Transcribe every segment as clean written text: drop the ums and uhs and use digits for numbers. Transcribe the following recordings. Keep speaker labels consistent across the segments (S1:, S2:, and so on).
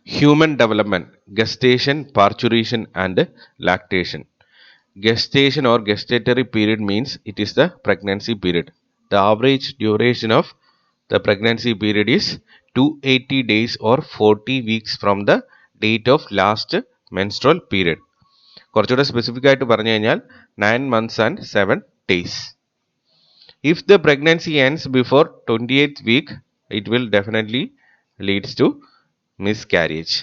S1: Human development, gestation, parturition, and lactation. Gestation or gestatory period means it is the pregnancy period. The average duration of the pregnancy period is 280 days or 40 weeks from the date of last menstrual period. കുറച്ചുകൂടെ specific ആയിട്ട് പറഞ്ഞു കഴിഞ്ഞാൽ 9 months and 7 days. If the pregnancy ends before 28th week, it will definitely leads to miscarriage.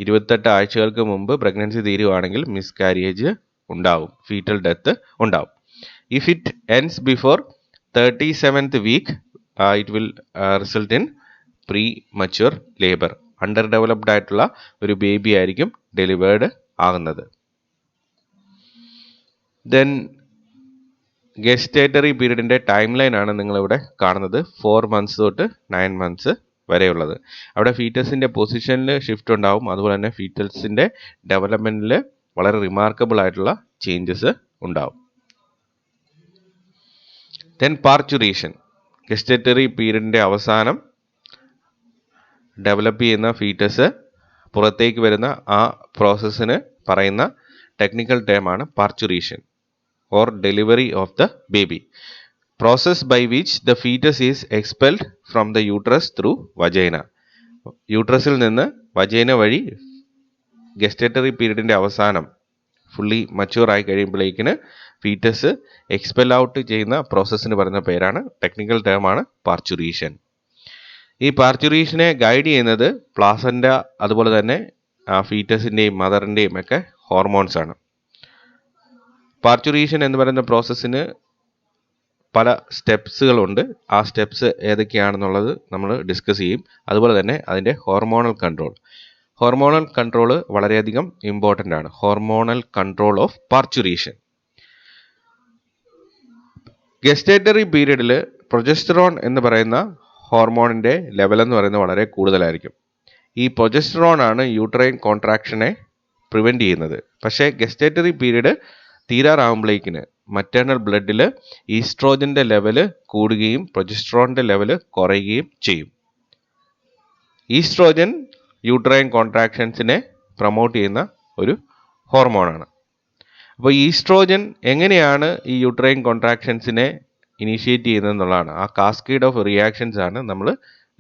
S1: 28 ആഴ്ചകൾക്ക് മുമ്പ് pregnancy തീരുവാണെങ്കിൽ miscarriage ഉണ്ടാവും, fetal death ഉണ്ടാവും. If it ends before 37th week it will result in premature labour. Underdeveloped ആയിട്ടുള്ള ഒരു baby ആയിരിക്കും delivered ആകുന്നത്. Then gestatory പീരീഡിൻ്റെ ടൈം ലൈൻ ആണ് നിങ്ങളിവിടെ കാണുന്നത്. 4 months തൊട്ട് 9 months വരെയുള്ളത്. അവിടെ ഫീറ്റസിൻ്റെ പൊസിഷനിൽ ഷിഫ്റ്റ് ഉണ്ടാവും, അതുപോലെ തന്നെ ഫീറ്റസിൻ്റെ ഡെവലപ്മെൻറ്റിൽ വളരെ റിമാർക്കബിൾ ആയിട്ടുള്ള ചേഞ്ചസ് ഉണ്ടാവും. ദെൻ പാർച്ചുറേഷൻ, ഗെസ്റ്റേറ്ററി പീരീഡിൻ്റെ അവസാനം ഡെവലപ്പ് ചെയ്യുന്ന ഫീറ്റസ് പുറത്തേക്ക് വരുന്ന ആ പ്രോസസ്സിന് പറയുന്ന ടെക്നിക്കൽ ടേമാണ് parturition or delivery of the baby, process by which the fetus is expelled from the uterus through vagina. യൂട്രസിൽ നിന്ന് വജൈന വഴി ഗെസ്റ്റേറ്ററി പീരീഡിൻ്റെ അവസാനം ഫുള്ളി മച്യൂർ ആയി കഴിയുമ്പോഴേക്കിന് ഫീറ്റസ് എക്സ്പെൽ ഔട്ട് ചെയ്യുന്ന പ്രോസസ്സിന് പറയുന്ന പേരാണ്, ടെക്നിക്കൽ ടേമാണ് പാർച്ചുറേഷൻ. ഈ പാർച്ചുറേഷനെ ഗൈഡ് ചെയ്യുന്നത് പ്ലാസൻ്റ, അതുപോലെ തന്നെ ഫീറ്റസിൻ്റെയും മദറിൻ്റെയും ഒക്കെ ഹോർമോൺസ് ആണ്. പാർച്ചുറേഷൻ എന്ന് പറയുന്ന പ്രോസസ്സിന് പല സ്റ്റെപ്സുകളുണ്ട്. ആ സ്റ്റെപ്സ് ഏതൊക്കെയാണെന്നുള്ളത് നമ്മൾ ഡിസ്കസ് ചെയ്യും. അതുപോലെ തന്നെ അതിൻ്റെ ഹോർമോണൽ കൺട്രോൾ വളരെയധികം ഇമ്പോർട്ടൻ്റ് ആണ്. Hormonal control of parturition. Gestatory പീരീഡിൽ പ്രൊജസ്റ്ററോൺ എന്ന് പറയുന്ന ഹോർമോണിൻ്റെ ലെവൽ എന്ന് പറയുന്നത് വളരെ കൂടുതലായിരിക്കും. ഈ പ്രൊജസ്റ്ററോൺ ആണ് യൂട്രൈൻ കോൺട്രാക്ഷനെ പ്രിവെൻറ്റ് ചെയ്യുന്നത്. പക്ഷേ ഗെസ്റ്റേറ്ററി പീരീഡ് തീരാറാകുമ്പോഴേക്കിന് മറ്റേണൽ ബ്ലഡിൽ ഈസ്ട്രോജൻ്റെ ലെവല് കൂടുകയും പ്രൊജസ്ട്രോണിൻ്റെ ലെവല് കുറയുകയും ചെയ്യും. ഈസ്ട്രോജൻ യൂട്രൈൻ കോൺട്രാക്ഷൻസിനെ പ്രൊമോട്ട് ചെയ്യുന്ന ഒരു ഹോർമോണാണ്. അപ്പോൾ ഈസ്ട്രോജൻ എങ്ങനെയാണ് ഈ യൂട്രൈൻ കോൺട്രാക്ഷൻസിനെ ഇനീഷ്യേറ്റ് ചെയ്യുന്നതെന്നുള്ളതാണ്, ആ കാസ്കേഡ് ഓഫ് റിയാക്ഷൻസ് ആണ് നമ്മൾ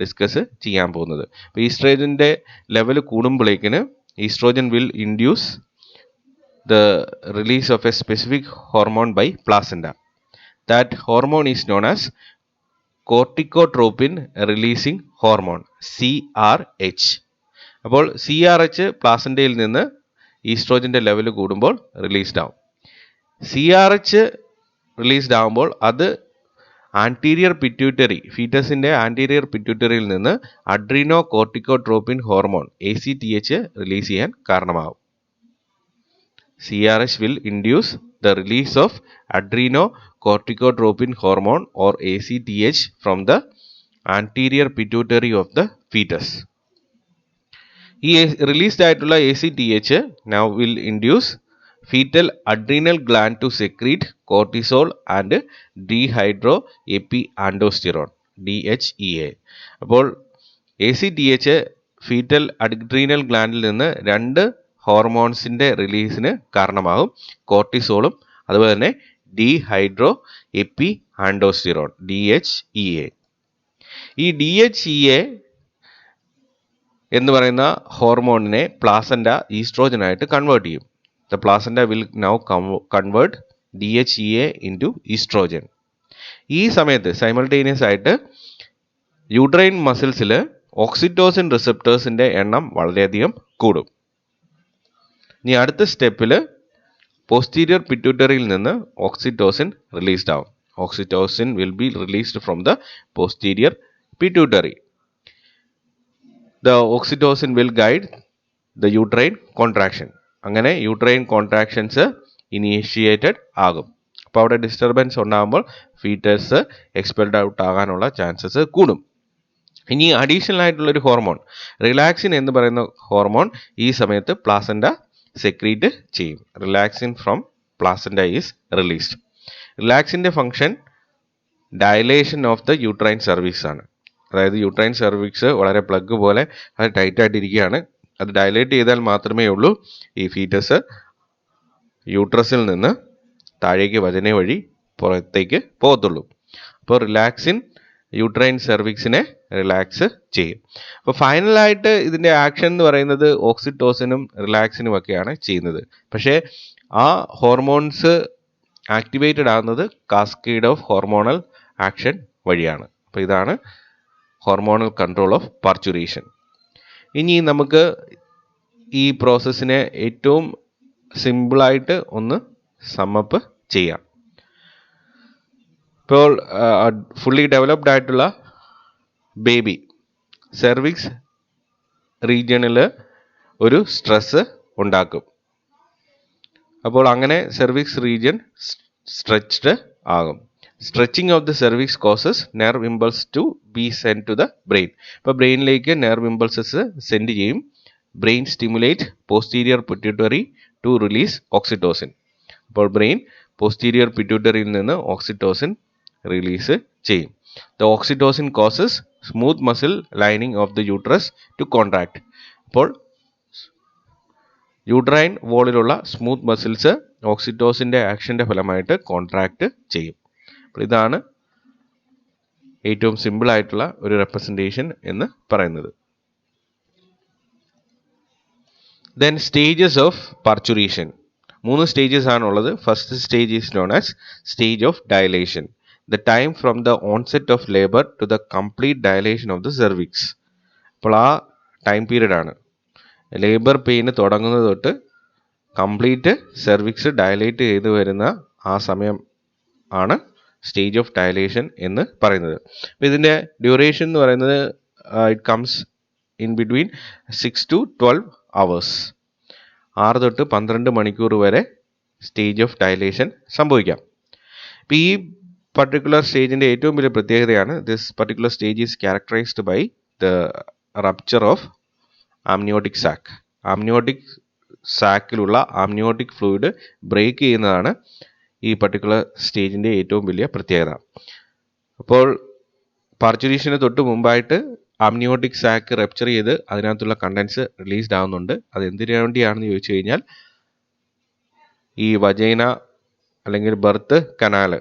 S1: ഡിസ്കസ് ചെയ്യാൻ പോകുന്നത്. അപ്പോൾ ഈസ്ട്രോജൻ്റെ ലെവൽ കൂടുമ്പോഴേക്കിന് oestrogen will induce the release of a specific hormone by placenta. That hormone is known as corticotropin releasing hormone, CRH. അപ്പോൾ CRH പ്ലാസൻ്റയിൽ നിന്ന് ഈസ്ട്രോജൻ്റെ ലെവൽ കൂടുമ്പോൾ റിലീസ്ഡ് ആവും. CRH റിലീസ്ഡ് ആകുമ്പോൾ അത് ആൻറ്റീരിയർ പിറ്റ്യൂട്ടറി, ഫീറ്റസിൻ്റെ ആൻറ്റീരിയർ പിറ്റ്യൂട്ടറിയിൽ നിന്ന് Adreno corticotropin hormone ACTH release ചെയ്യാൻ കാരണമാകും. CRH will induce the release of adrenocorticotropin hormone or ACTH from the anterior pituitary of the fetus. ഈ റിലീസ്ഡ് ആയിട്ടുള്ള ACTH now will induce fetal adrenal gland to secrete cortisol and dehydroepiandrosterone, DHEA. അപ്പോൾ ACTH fetal adrenal ഗ്ലാൻഡിൽ നിന്ന് രണ്ട് ഹോർമോൺസിൻ്റെ റിലീസിന് കാരണമാകും, കോർട്ടിസോളും അതുപോലെ തന്നെ dehydro എപ്പി ആൻഡോസ്റ്റിറോൺ, DHEA. ഈ DHEA എന്ന് പറയുന്ന ഹോർമോണിനെ പ്ലാസൻ്റ ഈസ്ട്രോജനായിട്ട് കൺവേർട്ട് ചെയ്യും. The placenta will now convert DHEA into oestrogen. ഈ സമയത്ത് സൈമൾട്ടേനിയസ് ആയിട്ട് യൂട്രൈൻ മസിൽസിൽ ഓക്സിറ്റോസിൻ റിസപ്റ്റേഴ്സിൻ്റെ എണ്ണം വളരെയധികം കൂടും. ഇനി അടുത്ത സ്റ്റെപ്പിൽ പോസ്റ്റീരിയർ പിറ്റ്യൂട്ടറിയിൽ നിന്ന് ഓക്സിറ്റോസിൻ റിലീസ്ഡ് ആവും. Oxytocin will be released from the posterior pituitary. The oxytocin will guide the uterine contraction. അങ്ങനെ യൂട്രൈൻ കോൺട്രാക്ഷൻസ് ഇനീഷ്യേറ്റഡ് ആകും. അപ്പോൾ അവിടെ ഡിസ്റ്റർബൻസ് ഉണ്ടാകുമ്പോൾ ഫീറ്റസ് എക്സ്പെൽഡ് ഔട്ട് ആകാനുള്ള ചാൻസസ് കൂടും. ഇനി അഡീഷണൽ ആയിട്ടുള്ളൊരു ഹോർമോൺ റിലാക്സിൻ എന്ന് പറയുന്ന ഹോർമോൺ ഈ സമയത്ത് പ്ലാസൻ്റ സെക്രീറ്റ് ചെയ്യും. Relaxin from placenta is released. റിലാക്സിൻ്റെ function dilation of the uterine cervix ആണ്. അതായത് യൂട്രൈൻ സർവീക്സ് വളരെ പ്ലഗ് പോലെ അത് ടൈറ്റായിട്ടിരിക്കുകയാണ്. അത് ഡയലേറ്റ് ചെയ്താൽ മാത്രമേ ഉള്ളൂ ഈ ഫീറ്റസ് യൂട്രസിൽ നിന്ന് താഴേക്ക് വജന വഴി പുറത്തേക്ക് പോകത്തുള്ളൂ. അപ്പോൾ റിലാക്സിൻ യൂട്രൈൻ സെർവിക്സിനെ റിലാക്സ് ചെയ്യും. അപ്പോൾ ഫൈനലായിട്ട് ഇതിൻ്റെ ആക്ഷൻ എന്ന് പറയുന്നത് ഓക്സിറ്റോസിനും റിലാക്സിനും ഒക്കെയാണ് ചെയ്യുന്നത്. പക്ഷേ ആ ഹോർമോൺസ് ആക്ടിവേറ്റഡ് ആകുന്നത് കാസ്കേഡ് ഓഫ് ഹോർമോണൽ ആക്ഷൻ വഴിയാണ്. അപ്പോൾ ഇതാണ് ഹോർമോണൽ കൺട്രോൾ ഓഫ് പാർച്യൂറേഷൻ. ഇനി നമുക്ക് ഈ പ്രോസസ്സിനെ ഏറ്റവും സിമ്പിളായിട്ട് ഒന്ന് സമ്മപ്പ് ചെയ്യാം. ഇപ്പോൾ ഫുള്ളി ഡെവലപ്ഡ് ആയിട്ടുള്ള ബേബി സെർവിക്സ് റീജിയണിൽ ഒരു സ്ട്രെസ് ഉണ്ടാക്കും. അപ്പോൾ അങ്ങനെ സെർവിക്സ് റീജിയൻ സ്ട്രെച്ച്ഡ് ആകും. Stretching of the cervix causes nerve impulse to be send to the brain. ഇപ്പോൾ ബ്രെയിനിലേക്ക് നെർവ് ഇമ്പൾസസ് സെൻഡ് ചെയ്യും. Brain stimulate posterior pituitary to release oxytocin. അപ്പോൾ ബ്രെയിൻ പോസ്റ്റീരിയർ പിറ്റ്യൂട്ടറിയിൽ നിന്ന് ഓക്സിറ്റോസിൻ റിലീസ് ചെയ്യും. The oxytocin causes smooth muscle lining of the uterus to contract. അപ്പോൾ uterine വോളിലുള്ള smooth muscles ഓക്സിറ്റോസിൻ്റെ ആക്ഷൻ്റെ ഫലമായിട്ട് കോൺട്രാക്ട് ചെയ്യും. അപ്പോൾ ഇതാണ് ഏറ്റവും സിമ്പിൾ ആയിട്ടുള്ള ഒരു റെപ്രസെൻറ്റേഷൻ എന്ന് പറയുന്നത്. Then stages of parturition. 3 stages ആണുള്ളത്. First stage is known as stage of dilation. The time from the onset of labour to the complete dilation of the cervix. അപ്പോൾ ആ ടൈം പീരീഡ് ആണ് labour pain തുടങ്ങുന്നത് തൊട്ട് complete cervix dilate ചെയ്ത് വരുന്ന ആ സമയം ആണ് സ്റ്റേജ് ഓഫ് ഡയലേഷൻ എന്ന് പറയുന്നത്. അപ്പോൾ ഇതിൻ്റെ ഡ്യൂറേഷൻ എന്ന് പറയുന്നത് it comes in between 6 to 12 hours. 6 തൊട്ട് 12 മണിക്കൂർ വരെ സ്റ്റേജ് ഓഫ് ഡയലേഷൻ സംഭവിക്കാം. ഇപ്പോൾ ഈ പർട്ടിക്കുലർ സ്റ്റേജിൻ്റെ ഏറ്റവും വലിയ പ്രത്യേകതയാണ് this particular stage is characterised by the rupture of amniotic sac. Amniotic സാക്കിലുള്ള ആംനിയോട്ടിക് ഫ്ലൂയിഡ് ബ്രേക്ക് ചെയ്യുന്നതാണ് ഈ പർട്ടിക്കുലർ സ്റ്റേജിൻ്റെ ഏറ്റവും വലിയ പ്രത്യേകത. അപ്പോൾ പാർച്യൂറേഷന് തൊട്ട് മുമ്പായിട്ട് ആംനിയോട്ടിക് സാക്ക് റപ്ചർ ചെയ്ത് അതിനകത്തുള്ള കണ്ടൻസ് റിലീസ്ഡ് ആവുന്നുണ്ട്. അത് എന്തിനു വേണ്ടിയാണെന്ന് ചോദിച്ചു കഴിഞ്ഞാൽ ഈ വജൈന അല്ലെങ്കിൽ ബർത്ത് കനാൽ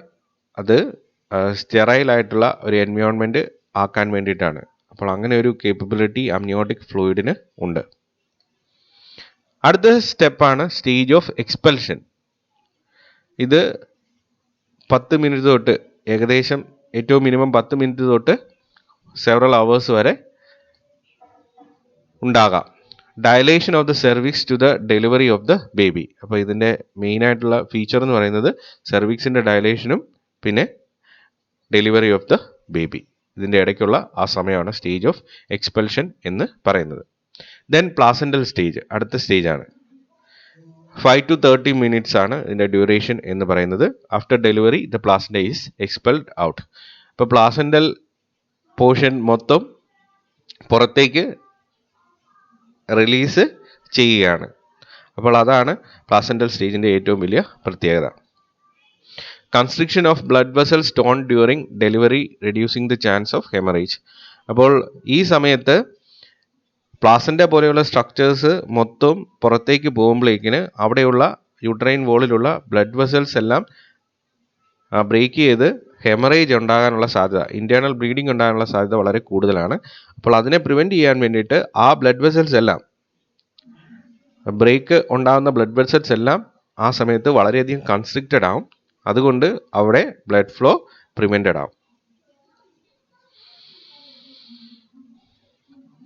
S1: അത് സ്റ്റെറൈലായിട്ടുള്ള ഒരു എൻവയോൺമെൻറ്റ് ആക്കാൻ വേണ്ടിയിട്ടാണ്. അപ്പോൾ അങ്ങനെ ഒരു കേപ്പബിലിറ്റി ആംനിയോട്ടിക് ഫ്ലൂയിഡിന് ഉണ്ട്. അടുത്ത സ്റ്റെപ്പാണ് സ്റ്റേജ് ഓഫ് എക്സ്പെൽഷൻ. ഇത് 10 മിനിറ്റ് തൊട്ട് ഏകദേശം ഏറ്റവും മിനിമം 10 മിനിറ്റ് തൊട്ട് സെവറൽ അവേഴ്സ് വരെ ഉണ്ടാകാം. Dilation of the cervix to the delivery of the baby. അപ്പോൾ ഇതിൻ്റെ മെയിനായിട്ടുള്ള ഫീച്ചർ എന്ന് പറയുന്നത് സെർവിക്സിൻ്റെ ഡയലേഷനും പിന്നെ ഡെലിവറി ഓഫ് ദ ബേബി. ഇതിൻ്റെ ഇടയ്ക്കുള്ള ആ സമയമാണ് സ്റ്റേജ് ഓഫ് എക്സ്പെൽഷൻ എന്ന് പറയുന്നത്. ദെൻ പ്ലാസെൻ്റൽ സ്റ്റേജ് അടുത്ത സ്റ്റേജാണ്. 5 to 30 minutes ആണ് ഇതിൻ്റെ ഡ്യൂറേഷൻ എന്ന് പറയുന്നത്. After delivery the placenta is expelled out. ഇപ്പോൾ പ്ലാസെൻ്റൽ പോർഷൻ മൊത്തം പുറത്തേക്ക് റിലീസ് ചെയ്യുകയാണ്. അപ്പോൾ അതാണ് പ്ലാസെൻ്റൽ സ്റ്റേജിൻ്റെ ഏറ്റവും വലിയ പ്രത്യേകത. Constriction of blood vessels tone during delivery reducing the chance of haemorrhage. അപ്പോൾ ഈ സമയത്ത് പ്ലാസെൻ്റ പോലെയുള്ള സ്ട്രക്ചേഴ്സ് മൊത്തം പുറത്തേക്ക് പോകുമ്പോഴേക്കിന് അവിടെയുള്ള യൂട്രൈൻ വോളിലുള്ള ബ്ലഡ് വെസൽസ് എല്ലാം ബ്രേക്ക് ചെയ്ത് ഹെമറേജ് ഉണ്ടാകാനുള്ള സാധ്യത, ഇൻറ്റേർണൽ ബ്ലീഡിങ് ഉണ്ടാകാനുള്ള സാധ്യത വളരെ കൂടുതലാണ്. അപ്പോൾ അതിനെ പ്രിവെൻറ്റ് ചെയ്യാൻ വേണ്ടിയിട്ട് ആ ബ്ലഡ് വെസൽസ് എല്ലാം ബ്രേക്ക് ഉണ്ടാകുന്ന ബ്ലഡ് വെസൽസ് എല്ലാം ആ സമയത്ത് വളരെയധികം കൺസ്ട്രിക്റ്റഡ് ആവും. അതുകൊണ്ട് അവിടെ ബ്ലഡ് ഫ്ലോ പ്രിവെൻറ്റഡ് ആവും.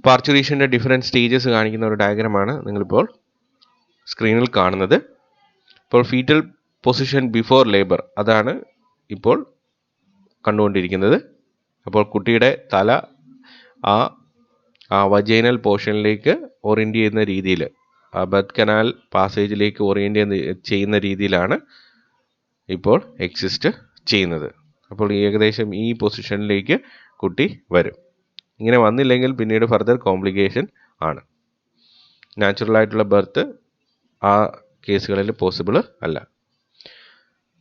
S1: പാർച്യൂറേഷൻ്റെ ഡിഫറെൻറ്റ് സ്റ്റേജസ് കാണിക്കുന്ന ഒരു ഡയഗ്രമാണ് നിങ്ങളിപ്പോൾ സ്ക്രീനിൽ കാണുന്നത്. ഇപ്പോൾ ഫീറ്റൽ പൊസിഷൻ ബിഫോർ ലേബർ അതാണ് ഇപ്പോൾ കണ്ടുകൊണ്ടിരിക്കുന്നത്. അപ്പോൾ കുട്ടിയുടെ തല ആ വജൈനൽ പോർഷനിലേക്ക് ഓറിയൻറ്റ് ചെയ്യുന്ന രീതിയിൽ, ആ ബർത്ത് കനാൽ പാസേജിലേക്ക് ഓറിയൻറ്റ് ചെയ്യുന്ന രീതിയിലാണ് ഇപ്പോൾ എക്സിസ്റ്റ് ചെയ്യുന്നത്. അപ്പോൾ ഏകദേശം ഈ പൊസിഷനിലേക്ക് കുട്ടി വരും. ഇങ്ങനെ വന്നില്ലെങ്കിൽ പിന്നീട് ഫർദർ കോംപ്ലിക്കേഷൻ ആണ്. നാച്ചുറലായിട്ടുള്ള ബർത്ത് ആ കേസുകളിൽ പോസിബിൾ അല്ല.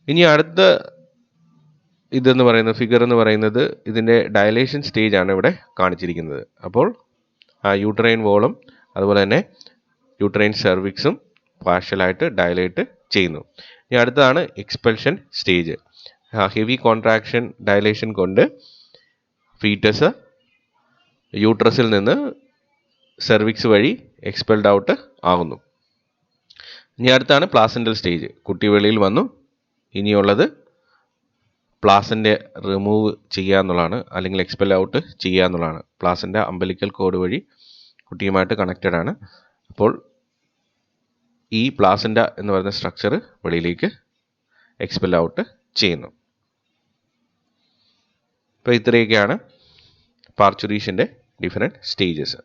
S1: ഇനി അടുത്ത ഇതെന്ന് പറയുന്നത് ഫിഗർ എന്ന് പറയുന്നത് ഇതിൻ്റെ ഡയലേഷൻ സ്റ്റേജ് ആണ് ഇവിടെ കാണിച്ചിരിക്കുന്നത്. അപ്പോൾ ആ യൂട്രൈൻ വോളും അതുപോലെ തന്നെ യൂട്രൈൻ സെർവിക്സും പാർഷ്യലായിട്ട് ഡയലേറ്റ് ചെയ്യുന്നു. ഇനി അടുത്തതാണ് expulsion stage. Heavy contraction dilation കൊണ്ട് ഫീറ്റസ് യൂട്രസിൽ നിന്ന് സെർവിക്സ് വഴി എക്സ്പെൽഡ് ഔട്ട് ആകുന്നു. ഇനി അടുത്താണ് പ്ലാസെന്റൽ സ്റ്റേജ്. കുട്ടി വെളിയിൽ വന്നു. ഇനിയുള്ളത് പ്ലാസൻ്റ റിമൂവ് ചെയ്യുക എന്നുള്ളതാണ്, അല്ലെങ്കിൽ എക്സ്പെൽ ഔട്ട് ചെയ്യുക എന്നുള്ളതാണ്. പ്ലാസൻ്റ അംബലിക്കൽ കോഡ് വഴി കുട്ടിയുമായിട്ട് കണക്റ്റഡ് ആണ്. അപ്പോൾ ഈ പ്ലാസൻ്റ എന്ന് പറയുന്ന സ്ട്രക്ചർ വെളിയിലേക്ക് എക്സ്പെൽ ഔട്ട് ചെയ്യുന്നു. അപ്പോൾ ഇത്രയൊക്കെയാണ് പാർച്ചുറേഷൻ്റെ ഡിഫറെൻറ്റ് സ്റ്റേജസ്.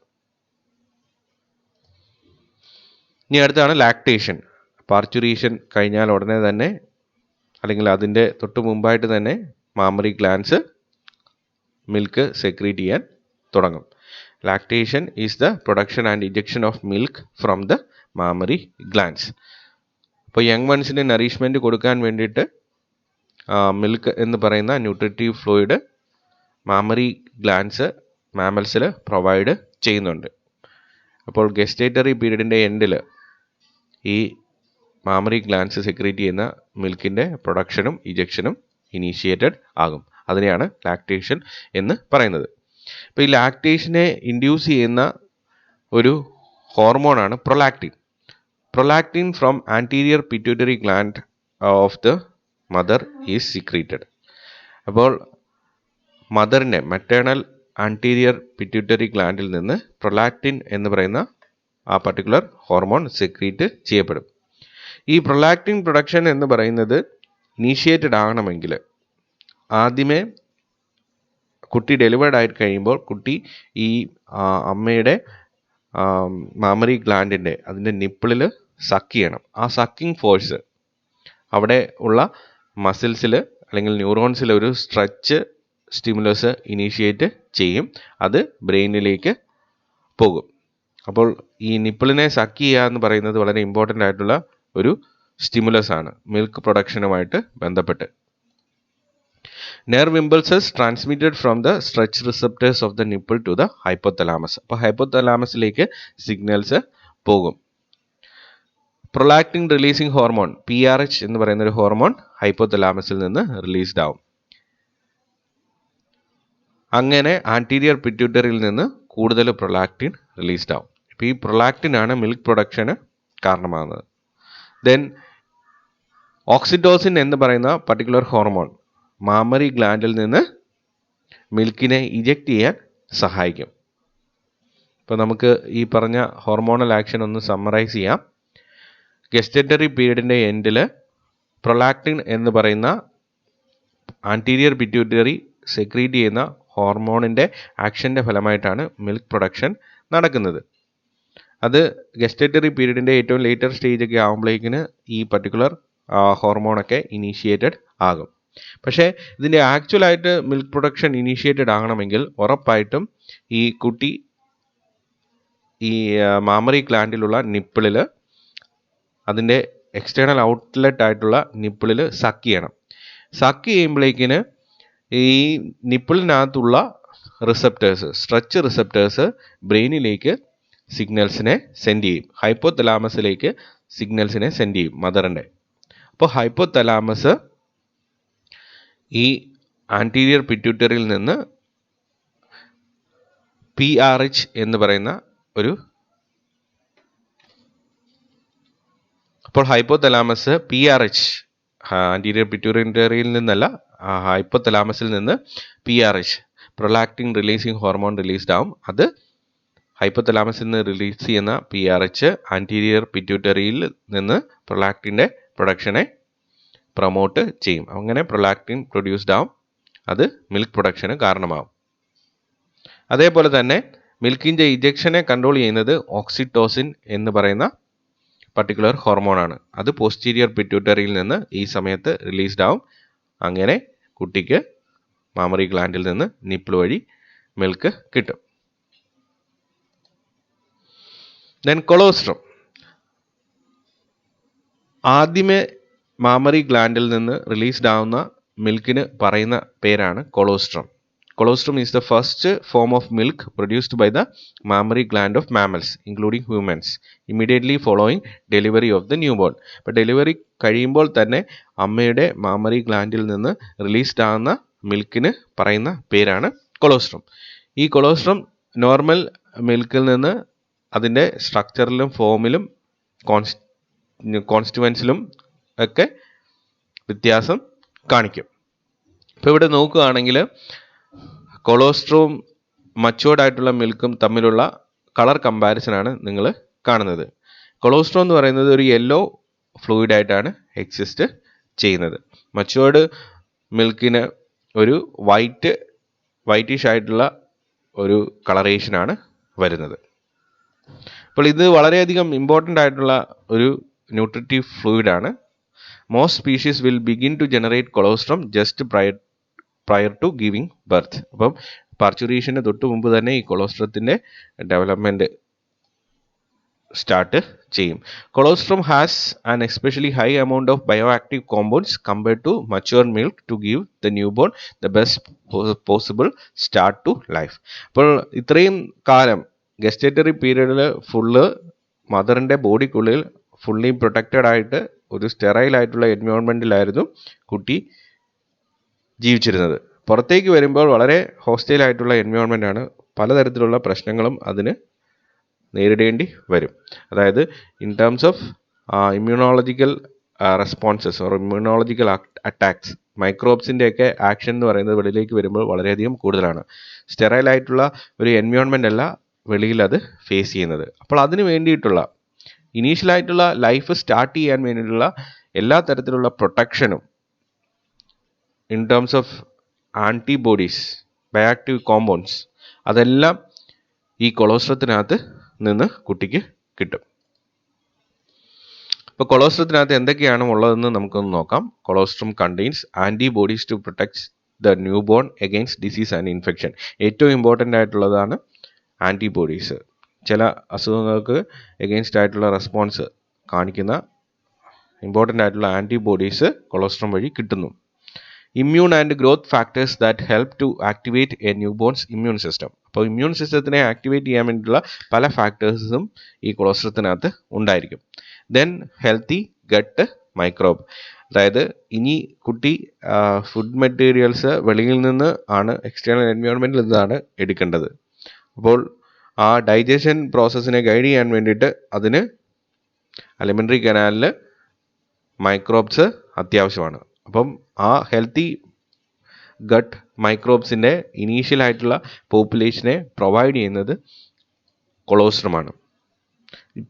S1: ഇനി അടുത്താണ് ലാക്ടേഷൻ. പാർച്ചുറേഷൻ കഴിഞ്ഞാൽ ഉടനെ തന്നെ, അല്ലെങ്കിൽ അതിൻ്റെ തൊട്ട് മുമ്പായിട്ട് തന്നെ മാമറി ഗ്ലാൻസ് മിൽക്ക് സെക്രീറ്റ് ചെയ്യാൻ തുടങ്ങും. Lactation is the production and ejection of milk from the mammary glands. അപ്പോൾ യങ് വൺസിന് നറിഷ്മെൻറ്റ് കൊടുക്കാൻ വേണ്ടിയിട്ട് മിൽക്ക് എന്ന് പറയുന്ന ന്യൂട്രിറ്റീവ് ഫ്ലൂയിഡ് മാമറി ഗ്ലാൻസ് മാമൽസിൽ പ്രൊവൈഡ് ചെയ്യുന്നുണ്ട്. അപ്പോൾ ഗസ്റ്റേറ്ററി പീരീഡിൻ്റെ എൻഡിൽ ഈ മാമറി ഗ്ലാൻസ് സെക്രീറ്റ് ചെയ്യുന്ന മിൽക്കിൻ്റെ പ്രൊഡക്ഷനും ഇജക്ഷനും ഇനീഷ്യേറ്റഡ് ആകും. അതിനെയാണ് ലാക്ടേഷൻ എന്ന് പറയുന്നത്. അപ്പോൾ ഈ ലാക്ടേഷനെ ഇൻഡ്യൂസ് ചെയ്യുന്ന ഒരു ഹോർമോണാണ് prolactin. Prolactin from anterior pituitary gland of the mother is secreted. അപ്പോൾ മദറിൻ്റെ മെറ്റേണൽ ആൻറ്റീരിയർ പിറ്റ്യൂട്ടറി ഗ്ലാൻഡിൽ നിന്ന് പ്രൊലാക്റ്റിൻ എന്ന് പറയുന്ന ആ പർട്ടിക്കുലർ ഹോർമോൺ സെക്രീറ്റ് ചെയ്യപ്പെടും. ഈ പ്രൊലാക്റ്റിൻ പ്രൊഡക്ഷൻ എന്ന് പറയുന്നത് ഇനീഷ്യേറ്റഡ് ആകണമെങ്കിൽ ആദ്യമേ കുട്ടി ഡെലിവേർഡ് ആയി കഴിയുമ്പോൾ കുട്ടി ഈ അമ്മയുടെ മാമറി ഗ്ലാൻഡിൻ്റെ അതിൻ്റെ നിപ്പിളിൽ സക്ക് ചെയ്യണം. ആ സക്കിംഗ് ഫോഴ്സ് അവിടെ ഉള്ള മസിൽസിൽ അല്ലെങ്കിൽ ന്യൂറോൺസിൽ ഒരു സ്ട്രെച്ച് സ്റ്റിമുലസ് ഇനീഷ്യേറ്റ് ചെയ്യും. അത് ബ്രെയിനിലേക്ക് പോകും. അപ്പോൾ ഈ നിപ്പിളിനെ സക്ക് ചെയ്യുക എന്ന് പറയുന്നത് വളരെ ഇമ്പോർട്ടൻ്റ് ആയിട്ടുള്ള ഒരു സ്റ്റിമുലസ് ആണ് മിൽക്ക് പ്രൊഡക്ഷനുമായിട്ട് ബന്ധപ്പെട്ട്. Nerve impulses transmitted from the stretch receptors of the nipple to the hypothalamus. അപ്പോൾ ഹൈപ്പോതലാമസിലേക്ക് സിഗ്നൽസ് പോകും. പ്രൊലാക്റ്റിൻ റിലീസിങ് ഹോർമോൺ PRH എന്ന് പറയുന്ന ഒരു ഹോർമോൺ ഹൈപ്പോതലാമസിൽ നിന്ന് റിലീസ്ഡ് ആവും. അങ്ങനെ ആൻറ്റീരിയർ പിറ്റ്യൂട്ടറിയിൽ നിന്ന് കൂടുതൽ പ്രൊലാക്റ്റിൻ റിലീസ്ഡ് ആവും. ഇപ്പോൾ ഈ പ്രൊലാക്റ്റിൻ ആണ് മിൽക്ക് പ്രൊഡക്ഷന് കാരണമാകുന്നത്. ദെൻ ഓക്സിറ്റോസിൻ എന്ന് പറയുന്ന പർട്ടിക്കുലർ ഹോർമോൺ മാമറി ഗ്ലാൻഡിൽ നിന്ന് മിൽക്കിനെ ഇജക്റ്റ് ചെയ്യാൻ സഹായിക്കും. ഇപ്പോൾ നമുക്ക് ഈ പറഞ്ഞ ഹോർമോണൽ ആക്ഷൻ ഒന്ന് സമ്മറൈസ് ചെയ്യാം. ഗസ്റ്റേറ്ററി പീരീഡിൻ്റെ എൻഡിൽ പ്രൊലാക്റ്റിൻ എന്ന് പറയുന്ന ആൻറ്റീരിയർ പിറ്റ്യൂട്ടറി സെക്രീറ്റ് ചെയ്യുന്ന ഹോർമോണിൻ്റെ ആക്ഷൻ്റെ ഫലമായിട്ടാണ് മിൽക്ക് പ്രൊഡക്ഷൻ നടക്കുന്നത്. അത് ഗസ്റ്റേറ്ററി പീരീഡിൻ്റെ ഏറ്റവും ലേറ്റർ സ്റ്റേജൊക്കെ ആകുമ്പോഴേക്കിന് ഈ പർട്ടിക്കുലർ ഹോർമോണൊക്കെ ഇനീഷ്യേറ്റഡ് ആകും. പക്ഷേ ഇതിൻ്റെ ആക്ച്വലായിട്ട് മിൽക്ക് പ്രൊഡക്ഷൻ ഇനീഷ്യേറ്റഡ് ആകണമെങ്കിൽ ഉറപ്പായിട്ടും ഈ കുട്ടി ഈ മാമറി ഗ്ലാൻഡിലുള്ള നിപ്പിളിൽ അതിൻ്റെ എക്സ്റ്റേണൽ ഔട്ട്ലെറ്റ് ആയിട്ടുള്ള നിപ്പിളിൽ സക്ക് ചെയ്യണം. സക്ക് ചെയ്യുമ്പോഴേക്കിന് ഈ നിപ്പിളിനകത്തുള്ള റിസപ്റ്റേഴ്സ് സ്ട്രെച്ച് റിസപ്റ്റേഴ്സ് ബ്രെയിനിലേക്ക് സിഗ്നൽസിനെ സെൻഡ് ചെയ്യും. ഹൈപ്പോതലാമസിലേക്ക് സിഗ്നൽസിനെ സെൻഡ് ചെയ്യും മദറിൻ്റെ. അപ്പോൾ ഹൈപ്പോതലാമസ് ഈ ആൻറ്റീരിയർ പിറ്റ്യൂട്ടറിയിൽ നിന്ന് PRH എന്ന് പറയുന്ന ഒരു അപ്പോൾ ഹൈപ്പോതലാമസ് PRH ആൻറ്റീരിയർ പിറ്റ്യൂട്ടറിയിൽ നിന്നല്ല, ഹൈപ്പോതലാമസിൽ നിന്ന് PRH prolactin releasing hormone released ആവും. അത് ഹൈപ്പോതലാമസിൽ നിന്ന് റിലീസ് ചെയ്യുന്ന PRH ആൻറ്റീരിയർ പിറ്റ്യൂട്ടറിയിൽ നിന്ന് പ്രൊലാക്റ്റിൻ്റെ പ്രൊഡക്ഷനെ പ്രൊമോട്ട് ചെയ്യും. അങ്ങനെ പ്രൊലാക്റ്റിൻ പ്രൊഡ്യൂസ്ഡ് ആവും. അത് മിൽക്ക് പ്രൊഡക്ഷന് കാരണമാവും. അതേപോലെ തന്നെ മിൽക്കിൻ്റെ ഇജക്ഷനെ കൺട്രോൾ ചെയ്യുന്നത് ഓക്സിറ്റോസിൻ എന്ന് പറയുന്ന പർട്ടിക്കുലർ ഹോർമോണാണ്. അത് പോസ്റ്റീരിയർ പിറ്റ്യൂട്ടറിയിൽ നിന്ന് ഈ സമയത്ത് റിലീസ്ഡ് ആവും. അങ്ങനെ കുട്ടിക്ക് മാമറി ഗ്ലാൻഡിൽ നിന്ന് നിപ്പിൾ വഴി മിൽക്ക് കിട്ടും. ദെൻ കൊളോസ്ട്രം. ആദ്യമേ മാമറി ഗ്ലാൻഡിൽ നിന്ന് റിലീസ്ഡ് ആവുന്ന മിൽക്കിന് പറയുന്ന പേരാണ് കൊളോസ്ട്രം. Colostrum is the first form of milk produced by the mammary gland of mammals, including humans, immediately following delivery of the newborn. ഇപ്പോൾ ഡെലിവറി കഴിയുമ്പോൾ തന്നെ അമ്മയുടെ മാമറി ഗ്ലാൻഡിൽ നിന്ന് റിലീസ്ഡ് ആകുന്ന മിൽക്കിന് പറയുന്ന പേരാണ് കൊളോസ്ട്രം. ഈ കൊളോസ്ട്രം നോർമൽ മിൽക്കിൽ നിന്ന് അതിൻ്റെ സ്ട്രക്ചറിലും ഫോമിലും കോൺസ്റ്റുവൻസിലും ഒക്കെ വ്യത്യാസം കാണിക്കും. ഇപ്പോൾ ഇവിടെ നോക്കുകയാണെങ്കിൽ കൊളോസ്ട്രവും മച്ചുവേർഡ് ആയിട്ടുള്ള മിൽക്കും തമ്മിലുള്ള കളർ കമ്പാരിസനാണ് നിങ്ങൾ കാണുന്നത്. കൊളോസ്ട്രം എന്ന് പറയുന്നത് ഒരു യെല്ലോ ഫ്ലൂയിഡ് ആയിട്ടാണ് എക്സിസ്റ്റ് ചെയ്യുന്നത്. മച്ചുവേർഡ് മിൽക്കിന് ഒരു വൈറ്റിഷ് ആയിട്ടുള്ള ഒരു കളറേഷനാണ് വരുന്നത്. അപ്പോൾ ഇത് വളരെയധികം ഇമ്പോർട്ടൻ്റ് ആയിട്ടുള്ള ഒരു ന്യൂട്രിറ്റീവ് ഫ്ലൂയിഡാണ്. Most species will begin to generate colostrum just prior to giving birth. അപ്പം പാർച്ചുറേഷന് തൊട്ട് മുമ്പ് തന്നെ ഈ കൊളോസ്ട്രത്തിൻ്റെ ഡെവലപ്മെൻറ്റ് സ്റ്റാർട്ട് ചെയ്യും. Colostrum has an especially high amount of bioactive compounds compared to mature milk to give the newborn the best possible start to life. അപ്പോൾ ഇത്രയും കാലം ഗസ്റ്റേറ്ററി പീരീഡിൽ ഫുള്ള് മദറിൻ്റെ ബോഡിക്കുള്ളിൽ ഫുള്ളി പ്രൊട്ടക്റ്റഡ് ആയിട്ട് ഒരു സ്റ്റെറൈൽ ആയിട്ടുള്ള എൻവയോൺമെൻറ്റിലായിരുന്നു കുട്ടി ജീവിച്ചിരുന്നത്. പുറത്തേക്ക് വരുമ്പോൾ വളരെ ഹോസ്റ്റൈൽ ആയിട്ടുള്ള എൻവയോൺമെൻറ്റാണ്. പലതരത്തിലുള്ള പ്രശ്നങ്ങളും അതിന് നേരിടേണ്ടി വരും. അതായത് in terms of immunological responses or immunological attacks, മൈക്രോബ്സിൻ്റെയൊക്കെ ആക്ഷൻ എന്ന് പറയുന്നത് വെളിയിലേക്ക് വരുമ്പോൾ വളരെയധികം കൂടുതലാണ്. സ്റ്റെറൈൽ ആയിട്ടുള്ള ഒരു എൻവയോൺമെൻ്റ് അല്ല വെളിയിൽ അത് ഫേസ് ചെയ്യുന്നത്. അപ്പോൾ അതിന് വേണ്ടിയിട്ടുള്ള ഇനീഷ്യലായിട്ടുള്ള ലൈഫ് സ്റ്റാർട്ട് ചെയ്യാൻ വേണ്ടിയിട്ടുള്ള എല്ലാ തരത്തിലുള്ള പ്രൊട്ടക്ഷനും in terms of antibodies, bioactive compounds, അതെല്ലാം ഈ കൊളോസ്ട്രത്തിനകത്ത് നിന്ന് കുട്ടിക്ക് കിട്ടും. ഇപ്പോൾ കൊളോസ്ട്രത്തിനകത്ത് എന്തൊക്കെയാണ് ഉള്ളതെന്ന് നമുക്കൊന്ന് നോക്കാം. Colostrum contains antibodies to protect the newborn against disease and infection. ഏറ്റവും ഇമ്പോർട്ടൻ്റ് ആയിട്ടുള്ളതാണ് ആൻറ്റിബോഡീസ്. ചില അസുഖങ്ങൾക്ക് എഗെയിൻസ്റ്റ് ആയിട്ടുള്ള റെസ്പോൺസ് കാണിക്കുന്ന ഇമ്പോർട്ടൻ്റ് ആയിട്ടുള്ള ആൻറ്റിബോഡീസ് കൊളോസ്ട്രം വഴി കിട്ടുന്നു. Immune and growth factors that help to activate a newborn's immune system. അപ്പോൾ ഇമ്മ്യൂൺ സിസ്റ്റത്തിനെ ആക്ടിവേറ്റ് ചെയ്യാൻ വേണ്ടിയിട്ടുള്ള പല ഫാക്ടേഴ്സും ഈ കൊളോസ്ട്രത്തിനകത്ത് ഉണ്ടായിരിക്കും. ദെൻ ഹെൽത്തി ഗട്ട് മൈക്രോബ്, അതായത് ഇനി കുട്ടി ഫുഡ് മെറ്റീരിയൽസ് വെളിയിൽ നിന്ന് ആണ്, എക്സ്റ്റേണൽ എൻവയോൺമെൻറ്റിൽ നിന്നാണ് എടുക്കേണ്ടത്. അപ്പോൾ ആ ഡൈജഷൻ പ്രോസസ്സിനെ ഗൈഡ് ചെയ്യാൻ വേണ്ടിയിട്ട് അതിന് അലിമെൻ്ററി കനാലിൽ മൈക്രോബ്സ് അത്യാവശ്യമാണ്. അപ്പം ആ ഹെൽത്തി ഗട്ട് മൈക്രോബ്സിൻ്റെ ഇനീഷ്യൽ ആയിട്ടുള്ള പോപ്പുലേഷനെ പ്രൊവൈഡ് ചെയ്യുന്നത് കൊളോസ്ട്രമാണ്.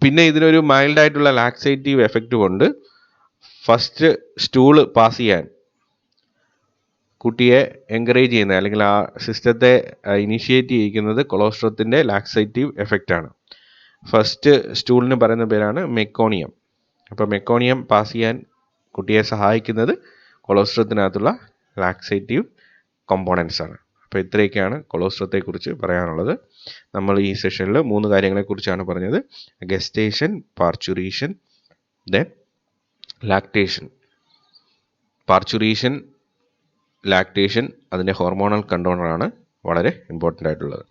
S1: പിന്നെ ഇതിനൊരു മൈൽഡ് ആയിട്ടുള്ള ലാക്സേറ്റീവ് എഫക്റ്റും ഉണ്ട്. ഫസ്റ്റ് സ്റ്റൂള് പാസ് ചെയ്യാൻ കുട്ടിയെ എൻകറേജ് ചെയ്യുന്നത് അല്ലെങ്കിൽ ആ സിസ്റ്റത്തെ ഇനിഷ്യേറ്റ് ചെയ്യിക്കുന്നത് കൊളോസ്ട്രത്തിൻ്റെ ലാക്സേറ്റീവ് എഫക്റ്റാണ്. ഫസ്റ്റ് സ്റ്റൂളിന് പറയുന്ന പേരാണ് മെക്കോണിയം. അപ്പോൾ മെക്കോണിയം പാസ് ചെയ്യാൻ കുട്ടിയെ സഹായിക്കുന്നത് കൊളോസ്ട്രത്തിനകത്തുള്ള ലാക്സേറ്റീവ് കോമ്പോണൻസ് ആണ്. അപ്പോൾ ഇത്രയൊക്കെയാണ് കൊളോസ്ട്രത്തെക്കുറിച്ച് പറയാനുള്ളത്. നമ്മൾ ഈ സെഷനിൽ 3 കാര്യങ്ങളെക്കുറിച്ചാണ് പറഞ്ഞത്: gestation, parturition, then lactation. Parturition, lactation അതിൻ്റെ ഹോർമോണൽ കൺട്രോളറാണ് വളരെ ഇമ്പോർട്ടൻ്റ് ആയിട്ടുള്ളത്.